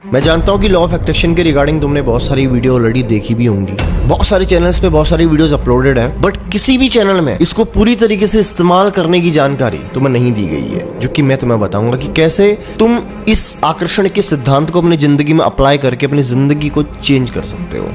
मैं जानता हूँ कि लॉ ऑफ अट्रैक्शन के रिगार्डिंग तुमने बहुत सारी वीडियो ऑलरेडी देखी भी होंगी, बहुत सारे चैनल्स पे बहुत सारी वीडियोस अपलोडेड हैं, बट किसी भी चैनल में इसको पूरी तरीके से इस्तेमाल करने की जानकारी तुम्हें नहीं दी गई है, जो कि मैं तुम्हें बताऊंगा कि कैसे तुम इस आकर्षण के सिद्धांत को अपनी जिंदगी में अप्लाई करके अपनी जिंदगी को चेंज कर सकते हो।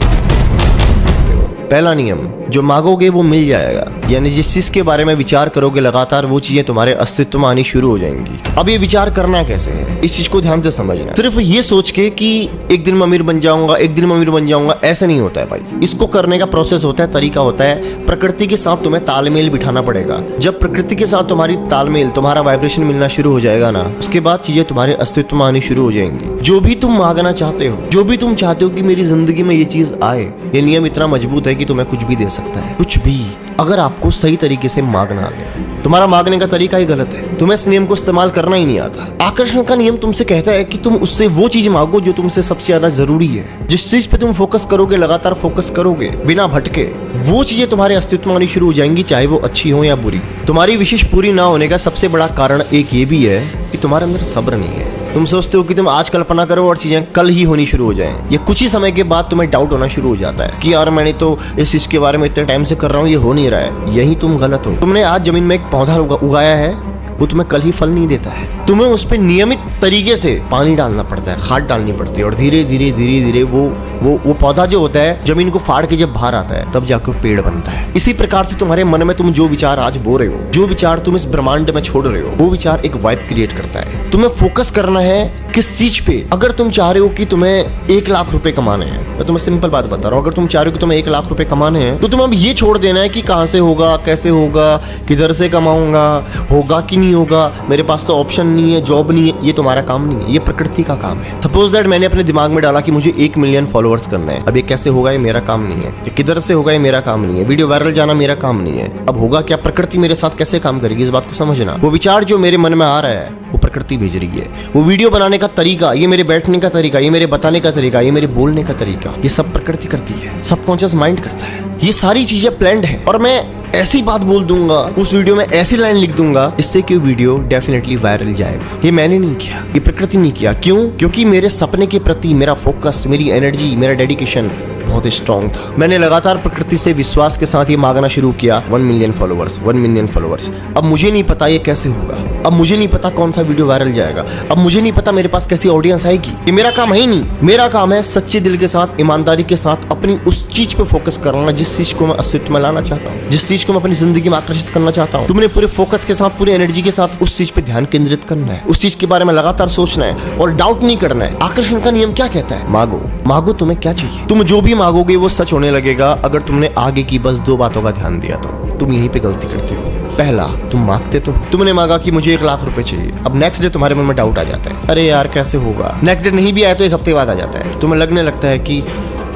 पहला नियम, जो मांगोगे वो मिल जाएगा, यानी जिस चीज के बारे में विचार करोगे लगातार वो चीजें तुम्हारे अस्तित्व में आनी शुरू हो जाएंगी। अब ये विचार करना कैसे है, इस चीज को ध्यान से समझना। सिर्फ ये सोच के कि एक दिन मैं अमीर बन जाऊंगा, एक दिन मैं अमीर बन जाऊंगा, ऐसा नहीं होता है भाई। इसको करने का प्रोसेस होता है, तरीका होता है। प्रकृति के साथ तुम्हें तालमेल बिठाना पड़ेगा। जब प्रकृति के साथ तुम्हारी तालमेल, तुम्हारा वाइब्रेशन मिलना शुरू हो जाएगा ना, उसके बाद चीजें तुम्हारे अस्तित्व में आनी शुरू हो जाएंगी। जो भी तुम मांगना चाहते हो, जो भी तुम चाहते हो कि मेरी जिंदगी में ये चीज आए, ये नियम इतना मजबूत है कि तुम्हें कुछ भी दे सकता है, कुछ भी, अगर आपको सही तरीके से मांगना आ गया। तुम्हारा मांगने का तरीका ही गलत है, तुम्हें इस नियम को इस्तेमाल करना ही नहीं आता। आकर्षण का नियम तुमसे कहता है कि तुम उससे वो चीज मांगो जो तुमसे सबसे ज्यादा जरूरी है। जिस चीज पे तुम फोकस करोगे, लगातार फोकस करोगे बिना भटके, वो चीजें तुम्हारे अस्तित्व में आनी शुरू हो जाएंगी, चाहे वो अच्छी हो या बुरी। तुम्हारी विशेष पूरी ना होने का सबसे बड़ा कारण एक ये भी है कि तुम्हारे अंदर सब्र नहीं है। तुम सोचते हो कि तुम आज कल्पना करो और चीजें कल ही होनी शुरू हो जाएं। ये कुछ ही समय के बाद तुम्हें डाउट होना शुरू हो जाता है कि यार मैंने तो इस चीज के बारे में इतने टाइम से कर रहा हूँ, ये हो नहीं रहा है। यही तुम गलत हो। तुमने आज जमीन में एक पौधा उगाया है, वो तुम्हें कल ही फल नहीं देता है। तुम्हें उस पर नियमित तरीके से पानी डालना पड़ता है, खाद डालनी पड़ती है, और धीरे धीरे वो पौधा जो होता है जमीन को फाड़ के जब बाहर आता है तब जाकर पेड़ बनता है। इसी प्रकार से तुम्हारे मन में तुम जो विचार आज बो रहे हो, जो विचार तुम इस ब्रह्मांड में छोड़ रहे हो, वो विचार एक वाइब क्रिएट करता है। तुम्हें फोकस करना है किस चीज पे। अगर तुम चाह रहे हो कि तुम्हें 1 लाख रुपए कमाने हैं, मैं तुम्हें सिंपल बात बता रहा हूँ, अगर तुम चाह रहे हो कि तुम्हें 1 लाख रुपए कमाने हैं, तो तुम्हें अब ये छोड़ देना है कि कहाँ से होगा, कैसे होगा, किधर से कमाऊंगा, होगा कि नहीं होगा, मेरे पास तो ऑप्शन नहीं है, जॉब नहीं है। ये तुम्हारा काम नहीं है, ये प्रकृति का काम है। सपोज दैट मैंने अपने दिमाग में डाला कि मुझे 1 मिलियन फॉलोअर्स करना है। अब ये कैसे होगा, ये मेरा काम नहीं है। ये किधर से होगा, ये मेरा काम नहीं है। वीडियो वायरल जाना मेरा काम नहीं है। अब होगा क्या, प्रकृति मेरे साथ कैसे काम करेगी, इस बात को समझना। वो विचार जो मेरे मन में आ रहा है वो प्रकृति भेज रही है। वो वीडियो बनाने का तरीका, ये मेरे बैठने का तरीका, ये मेरे बताने का तरीका, ये मेरे बोलने का तरीका, ये सब प्रकृति करती है। सबकॉन्शियस माइंड करता है। ये सारी चीजें प्लान्ड है। और मैं ऐसी बात बोल दूंगा उस वीडियो में, ऐसी लाइन लिख दूंगा जिससे कि वीडियो डेफिनेटली वायरल जाएगा। ये मैंने नहीं किया, ये प्रकृति नहीं किया। क्यों? क्योंकि मेरे सपने के प्रति मेरा फोकस, मेरी एनर्जी, मेरा डेडिकेशन बहुत स्ट्रॉन्ग था। मैंने लगातार प्रकृति से विश्वास के साथ ये मांगना शुरू किया, 1 मिलियन फॉलोअर्स, 1 मिलियन फॉलोअर्स। अब मुझे नहीं पता ये कैसे होगा, अब मुझे नहीं पता कौन सा वीडियो वायरल जाएगा, अब मुझे नहीं पता मेरे पास कैसी ऑडियंस आएगी। ये मेरा काम है ही नहीं। मेरा काम है सच्चे दिल के साथ, ईमानदारी के साथ अपनी उस चीज पे फोकस करना जिस चीज को मैं अस्तित्व में लाना चाहता हूँ, जिस चीज को मैं अपनी जिंदगी में आकर्षित करना चाहता हूँ। तुमने पूरे फोकस के साथ, पूरी एनर्जी के साथ उस चीज पे ध्यान केंद्रित करना है, उस चीज के बारे में लगातार सोचना है और डाउट नहीं करना है। आकर्षण का नियम क्या कहता है? मांगो। मांगो, तुम्हें क्या चाहिए। तुम जो भी मांगोगे वो सच होने लगेगा अगर तुमने आगे की बस 2 बातों का ध्यान दिया तो। तुम यहीं पे गलती करते हो। पहला, तुम मांगते तो, तुमने मांगा कि मुझे 1 लाख रुपए चाहिए। अब नेक्स्ट डे तुम्हारे मन में डाउट आ जाता है, अरे यार कैसे होगा। नेक्स्ट डे नहीं भी आया तो 1 हफ्ते बाद आ जाता है। तुम्हें लगने लगता है कि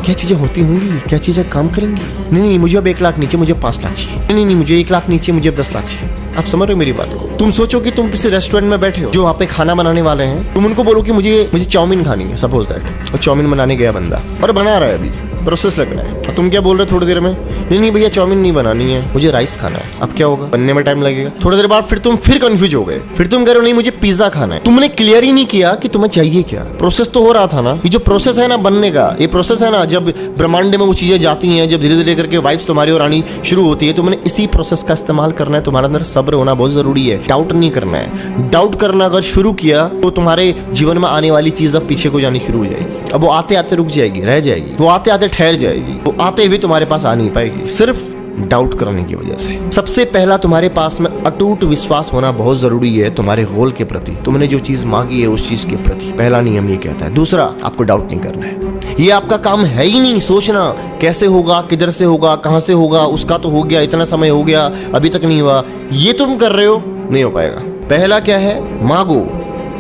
क्या चीजें होती होंगी, क्या चीजें काम करेंगी। नहीं, मुझे अब 1 लाख नीचे, मुझे 5 लाख चाहिए। नहीं, मुझे 1 लाख नीचे, मुझे अब 10 लाख चाहिए। आप समझ रहे हो मेरी बात को? तुम सोचो कि तुम किसी रेस्टोरेंट में बैठे हो जो वहाँ पे खाना बनाने वाले हैं। तुम उनको बोलो कि मुझे चाउमीन खानी है, सपोज दैट, और चाउमीन बनाने गया बंदा और बना रहा है, अभी प्रोसेस लग रहा है, और तुम क्या बोल रहे हो थोड़ी देर में, नहीं भैया चाउमीन नहीं बनानी है, मुझे राइस खाना है। अब क्या होगा, बनने में टाइम लगेगा। थोड़ी देर बाद फिर तुम कंफ्यूज हो गए, फिर तुम कह रहे हो नहीं मुझे पिज्जा खाना है। तुमने क्लियर ही नहीं किया कि तुम्हें चाहिए क्या। प्रोसेस तो हो रहा था ना। ये जो प्रोसेस है ना बनने का, ये प्रोसेस है ना, जब ब्रह्मांड में वो चीजें जाती हैं, जब धीरे धीरे करके वाइब्स तुम्हारी ओर आनी शुरू होती है, तुमने इसी प्रोसेस का इस्तेमाल करना है। तुम्हारे अंदर सब्र होना बहुत जरूरी है। डाउट नहीं करना है। डाउट करना अगर शुरू किया तो तुम्हारे जीवन में आने वाली चीज अब पीछे को जानी शुरू हो जाएगी। अब वो आते आते रुक जाएगी, रह जाएगी, वो आते आते ठहर जाएगी, वो आते हुए तुम्हारे पास आ नहीं पाएगी, सिर्फ डाउट करने की वजह से। सबसे पहला तुम्हारे पास में अटूट विश्वास होना बहुत जरूरी है तुम्हारे गोल के प्रति। तुमने जो चीज मांगी है उस चीज के प्रति पहला नियम ये कहता है। दूसरा, आपको डाउट नहीं करना है। ये आपका काम है ही नहीं सोचना कैसे होगा, किधर से होगा, कहां से होगा, उसका तो हो गया, इतना समय हो गया, अभी तक नहीं हुआ। ये तुम कर रहे हो, नहीं हो पाएगा। पहला क्या है? मांगो।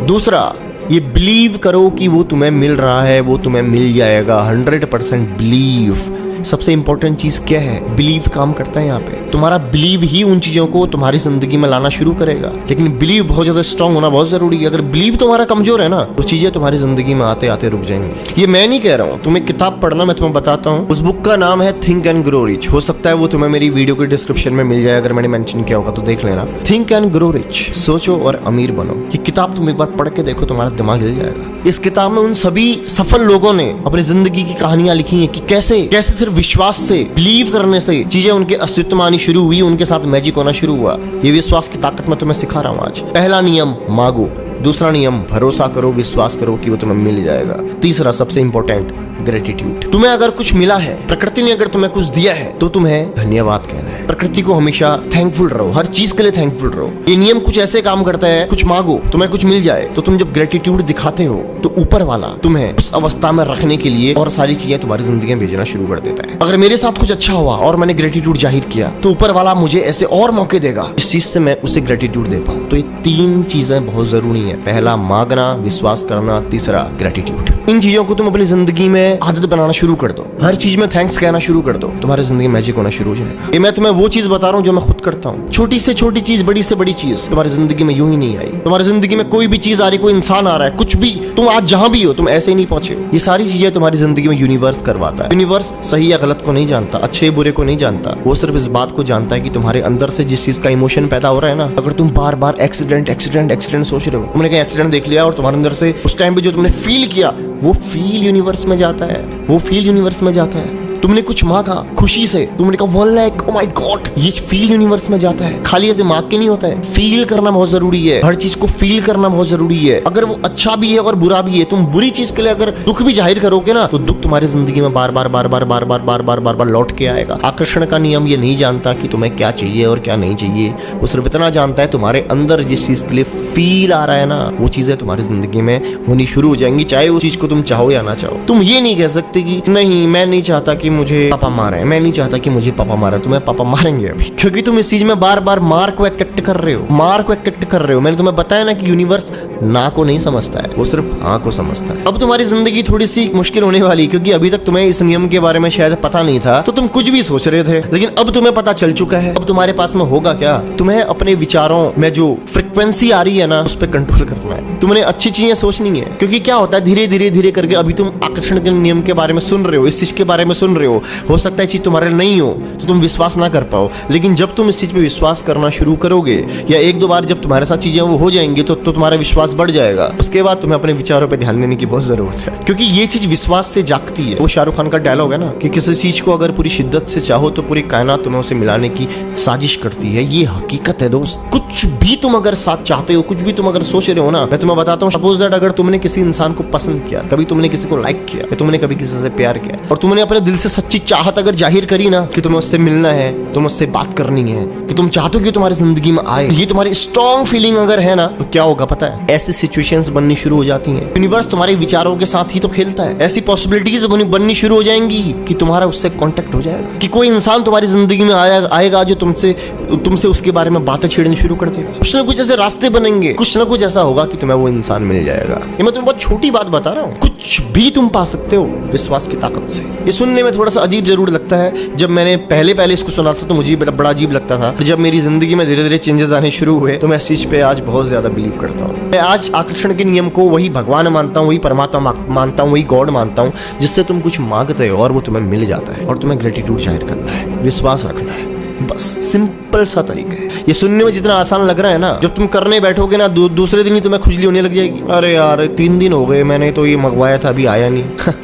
दूसरा, ये बिलीव करो कि वो तुम्हें मिल रहा है, वो तुम्हें मिल जाएगा। 100% बिलीव। सबसे इंपॉर्टेंट चीज क्या है? बिलीव काम करता है यहाँ पे। तुम्हारा बिलीव ही उन चीजों को तुम्हारी जिंदगी में लाना शुरू करेगा। लेकिन बिलीव बहुत ज्यादा स्ट्रांग होना बहुत जरूरी है। अगर बिलीव तुम्हारा कमजोर है ना, तो चीजें तुम्हारी जिंदगी में आते आते रुक जाएंगी। ये मैं नहीं कह रहा हूँ, तुम्हें किताब पढ़ना मैं तुम्हें बताता हूँ। उस बुक का नाम है थिंक एंड ग्रो रिच। हो सकता है वो तुम्हें मेरी वीडियो के डिस्क्रिप्शन में मिल जाए, अगर मैंने मेंशन किया होगा तो देख लेना। थिंक एंड ग्रो रिच, सोचो और अमीर बनो। ये किताब तुम एक बार पढ़ के देखो, तुम्हारा दिमाग हिल जाएगा। इस किताब में उन सभी सफल लोगों ने अपनी जिंदगी की कहानियां लिखी हैं कि कैसे कैसे सिर्फ विश्वास से, बिलीव करने से चीजें उनके अस्तित्व में आनी शुरू हुई, उनके साथ मैजिक होना शुरू हुआ। ये विश्वास की ताकत मैं तुम्हें सिखा रहा हूँ आज। पहला नियम, मांगो। दूसरा नियम, भरोसा करो, विश्वास करो कि वो तुम्हें मिल जाएगा। तीसरा सबसे इंपॉर्टेंट, ग्रेटिट्यूड। तुम्हें अगर कुछ मिला है, प्रकृति ने अगर तुम्हें कुछ दिया है, तो तुम्हें धन्यवाद कहना है। प्रकृति को हमेशा थैंकफुल रहो, हर चीज के लिए थैंकफुल रहो। ये नियम कुछ ऐसे काम करता है, कुछ मांगो, तुम्हें कुछ मिल जाए, तो तुम जब ग्रेटिट्यूड दिखाते हो तो ऊपर वाला तुम्हें उस अवस्था में रखने के लिए और सारी चीजें तुम्हारी जिंदगी में भेजना शुरू कर देता है। अगर मेरे साथ कुछ अच्छा हुआ और मैंने ग्रेटिट्यूड जाहिर किया, तो ऊपर वाला मुझे ऐसे और मौके देगा इस चीज से मैं उसे ग्रेटिट्यूड दे पाऊं। तो ये तीन चीजें बहुत जरूरी है। पहला मांगना, विश्वास करना, तीसरा ग्रेटिट्यूड। इन चीजों को तुम अपनी जिंदगी में आदत बनाना शुरू कर दो, हर चीज में थैंक्स कहना शुरू कर दो, तुम्हारी जिंदगी मैजिक होना शुरू हो जाएगा। ये मैं तुम्हें वो चीज बता रहा हूँ जो मैं खुद करता हूँ। छोटी से छोटी चीज, बड़ी से बड़ी चीज तुम्हारी जिंदगी में यूं ही नहीं आई। तुम्हारी जिंदगी में कोई भी चीज आ रही, कोई इंसान आ रहा है, कुछ भी, तुम आज जहां भी हो तुम ऐसे ही नहीं पहुंचे। ये सारी चीजें तुम्हारी जिंदगी में यूनिवर्स करवाता है। यूनिवर्स सही या गलत को नहीं जानता, अच्छे बुरे को नहीं जानता, वो सिर्फ इस बात को जानता है कि तुम्हारे अंदर से जिस चीज का इमोशन पैदा हो रहा है ना, अगर तुम बार बार एक्सीडेंट एक्सीडेंट एक्सीडेंट सोच रहे हो, तुमने कहीं एक्सीडेंट देख लिया और तुम्हारे अंदर से उस टाइम पे जो तुमने फील किया, वो फील यूनिवर्स में जाता है, वो फील यूनिवर्स में जाता है। तुमने कुछ मांगा खुशी से, तुमने कहा 1 लाख, ओ माय गॉड, ये फील यूनिवर्स में जाता है। खाली ऐसे मांग के नहीं होता है, फील करना बहुत जरूरी है। हर चीज को फील करना बहुत जरूरी है। अगर वो अच्छा भी है और बुरा भी है, तुम बुरी चीज के लिए अगर दुख भी जाहिर करोगे ना, तो दुख तुम्हारी जिंदगी में बार बार बार बार बार बार बार बार बार बार लौट के आएगा। आकर्षण का नियम ये नहीं जानता कि तुम्हें क्या चाहिए और क्या नहीं चाहिए, वो सिर्फ इतना जानता है तुम्हारे अंदर जिस चीज के लिए फील आ रहा है ना, वो चीजें तुम्हारी जिंदगी में होनी शुरू हो जाएंगी, चाहे वो चीज को तुम चाहो या ना चाहो। तुम ये नहीं कह सकते कि नहीं मैं नहीं चाहता कि मुझे पापा मारे, मैं नहीं चाहता कि मुझे पापा मारे। तुम्हें पापा मारेंगे अभी, क्योंकि तुम इस चीज में बार बार मार को अट्रैक्ट कर रहे हो, मार को अट्रैक्ट कर रहे हो। मैंने तुम्हें बताया ना कि यूनिवर्स ना को नहीं समझता है, वो सिर्फ हाँ को समझता है। अब तुम्हारी जिंदगी थोड़ी सी मुश्किल होने वाली, क्योंकि अभी तक तुम्हें इस नियम के बारे में शायद पता नहीं था, तो तुम कुछ भी सोच रहे थे, लेकिन अब तुम्हें पता चल चुका है। अब तुम्हारे पास में होगा क्या, तुम्हें अपने विचारों में जो फ्रिक्वेंसी आ रही है ना, उस पर कंट्रोल करना है। तुमने अच्छी चीजें सोचनी है, क्योंकि क्या होता है, धीरे धीरे धीरे करके अभी तुम आकर्षण के नियम के बारे में सुन रहे हो, इस चीज के बारे में सुन रहे हो सकता है चीज तुम्हारे नहीं हो तो तुम विश्वास ना कर पाओ, लेकिन जब तुम इस चीज पे विश्वास करना शुरू करोगे, या एक दो बार जब तुम्हारे साथ चीजें वो हो जाएंगी, तो तुम्हारा विश्वास बढ़ जाएगा। उसके बाद तुम्हें अपने विचारों पे ध्यान देने की बहुत जरूरत है, क्योंकि ये चीज विश्वास से जागती है। वो शाहरुख खान का डायलॉग है ना कि किसी चीज को अगर पूरी शिद्दत से चाहो तो पूरी कायनात तुम्हें उसे मिलाने की साजिश करती है। ये हकीकत है दोस्त। कुछ भी तुम अगर साथ चाहते हो, कुछ भी तुम अगर सोच रहे हो ना, मैं तुम्हें बताता हूँ, सपोज दैट अगर तुमने किसी इंसान को पसंद किया, कभी तुमने किसी को लाइक किया, या तुमने कभी किसी से प्यार किया, और तुमने अपने दिल से सच्ची चाहत अगर जाहिर करी ना कि तुम्हें उससे मिलना है, तुम्हें उससे बात करनी है, कि तुम चाहते हो कि तुम्हारी जिंदगी में आए, ये तुम्हारी स्ट्रॉन्ग फीलिंग अगर है ना, तो क्या होगा पता है, ऐसी सिचुएशंस बननी शुरू हो जाती हैं। यूनिवर्स तुम्हारे विचारों के साथ ही तो खेलता है। ऐसी पॉसिबिलिटीज बननी शुरू हो जाएंगी कि तुम्हारा उससे कांटेक्ट हो जाएगा, कि कोई इंसान तुम्हारी जिंदगी में आएगा जो तुमसे उसके बारे में बातें छेड़नी शुरू कर देगा। कुछ ना कुछ ऐसे रास्ते बनेंगे, कुछ ना कुछ ऐसा होगा कि तुम्हें वो इंसान मिल जाएगा। ये मैं तुम्हें बहुत छोटी बात बता रहा हूँ, कुछ भी तुम पा सकते हो विश्वास की ताकत से। ये सुनने में थोड़ा सा अजीब जरूर लगता है, जब मैंने पहले इसको सुना था तो मुझे बड़ा अजीब लगता था। जब मेरी जिंदगी में धीरे धीरे चेंजेस आने शुरू हुए, तो मैं इस चीज पे आज बहुत ज्यादा बिलीव करता हूँ। मैं आज आकर्षण के नियम को वही भगवान मानता हूँ, वही परमात्मा मानता हूँ, वही गॉड मानता हूँ, जिससे तुम कुछ मांगते हो और वो तुम्हें मिल जाता है, और तुम्हें ग्रेटिट्यूड जाहिर करना है, विश्वास रखना है। बस सिंपल सा तरीका है। ये सुनने में जितना आसान लग रहा है ना, जब तुम करने बैठोगे ना, दूसरे दिन ही तुम्हें खुजली होने लग जाएगी। अरे यार 3 दिन हो गए, मैंने तो ये मंगवाया था, अभी आया नहीं।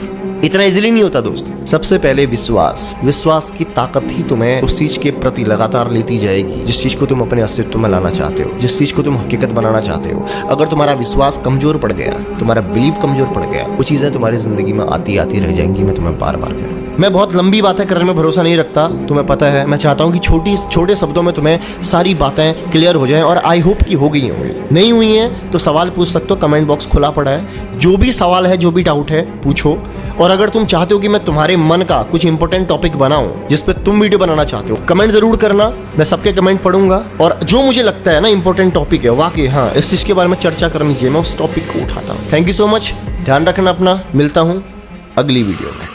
इतना इजीली नहीं होता दोस्त। सबसे पहले विश्वास की ताकत ही तुम्हें उस चीज के प्रति लगातार लेती जाएगी जिस चीज को तुम अपने अस्तित्व में लाना चाहते हो, जिस चीज को तुम हकीकत बनाना चाहते हो। अगर तुम्हारा विश्वास कमजोर पड़ गया, तुम्हारा बिलीव कमजोर पड़ गया, वो चीजें तुम्हारी जिंदगी में आती रह जाएंगी। मैं तुम्हें बार बार कह रहा हूं, मैं बहुत लंबी बातें करने में भरोसा नहीं रखता, तुम्हें पता है। मैं चाहता हूँ कि छोटे शब्दों में तुम्हें सारी बातें क्लियर हो जाएं, और आई होप कि हो गई होंगी। नहीं हुई हैं तो सवाल पूछ सकते हो, कमेंट बॉक्स खुला पड़ा है। जो भी सवाल है, जो भी डाउट है, पूछो। और अगर तुम चाहते हो कि मैं तुम्हारे मन का कुछ इंपॉर्टेंट टॉपिक बनाऊं जिस पे तुम वीडियो बनाना चाहते हो, कमेंट जरूर करना। मैं सबके कमेंट पढ़ूंगा, और जो मुझे लगता है ना इंपॉर्टेंट टॉपिक है, वाकई हाँ इस चीज के बारे में चर्चा करनी चाहिए, मैं उस टॉपिक को उठाता हूँ। थैंक यू सो मच, ध्यान रखना अपना। मिलता हूँ अगली वीडियो में।